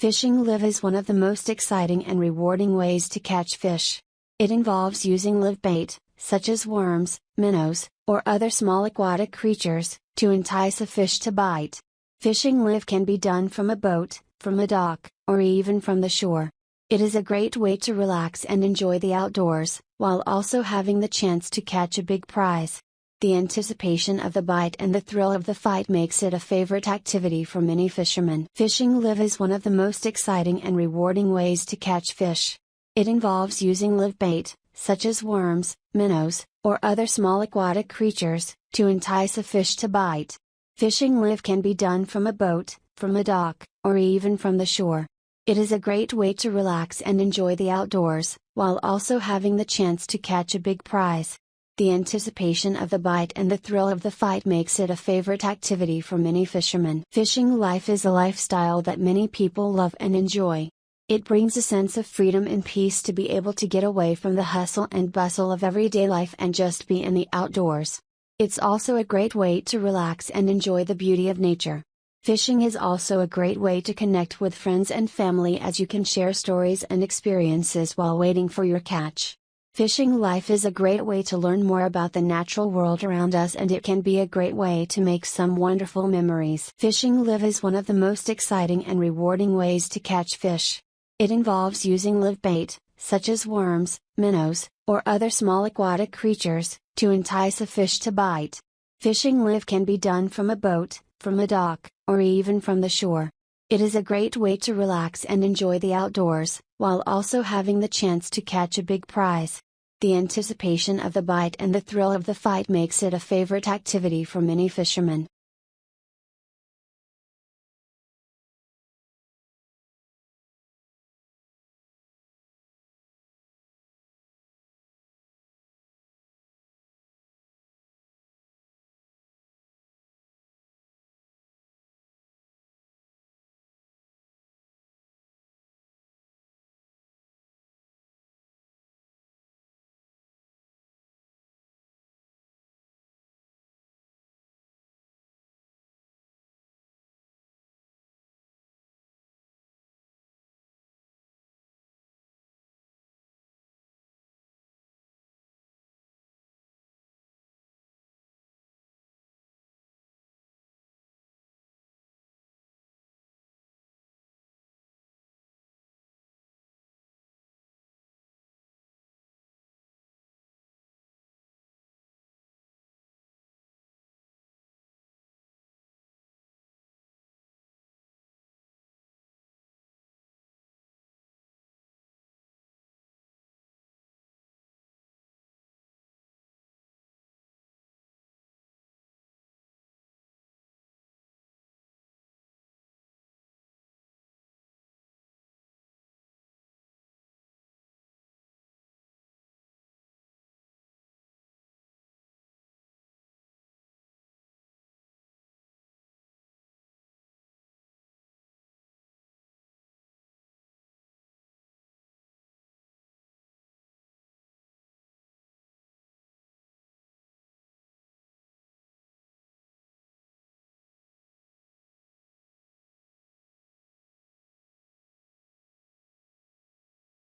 Fishing live is one of the most exciting and rewarding ways to catch fish. It involves using live bait, such as worms, minnows, or other small aquatic creatures, to entice a fish to bite. Fishing live can be done from a boat, from a dock, or even from the shore. It is a great way to relax and enjoy the outdoors, while also having the chance to catch a big prize. The anticipation of the bite and the thrill of the fight makes it a favorite activity for many fishermen. Fishing live is one of the most exciting and rewarding ways to catch fish. It involves using live bait, such as worms, minnows, or other small aquatic creatures, to entice a fish to bite. Fishing live can be done from a boat, from a dock, or even from the shore. It is a great way to relax and enjoy the outdoors, while also having the chance to catch a big prize. The anticipation of the bite and the thrill of the fight makes it a favorite activity for many fishermen. Fishing life is a lifestyle that many people love and enjoy. It brings a sense of freedom and peace to be able to get away from the hustle and bustle of everyday life and just be in the outdoors. It's also a great way to relax and enjoy the beauty of nature. Fishing is also a great way to connect with friends and family, as you can share stories and experiences while waiting for your catch. Fishing life is a great way to learn more about the natural world around us, and it can be a great way to make some wonderful memories. Fishing live is one of the most exciting and rewarding ways to catch fish. It involves using live bait, such as worms, minnows, or other small aquatic creatures, to entice a fish to bite. Fishing live can be done from a boat, from a dock, or even from the shore. It is a great way to relax and enjoy the outdoors, while also having the chance to catch a big prize. The anticipation of the bite and the thrill of the fight makes it a favorite activity for many fishermen.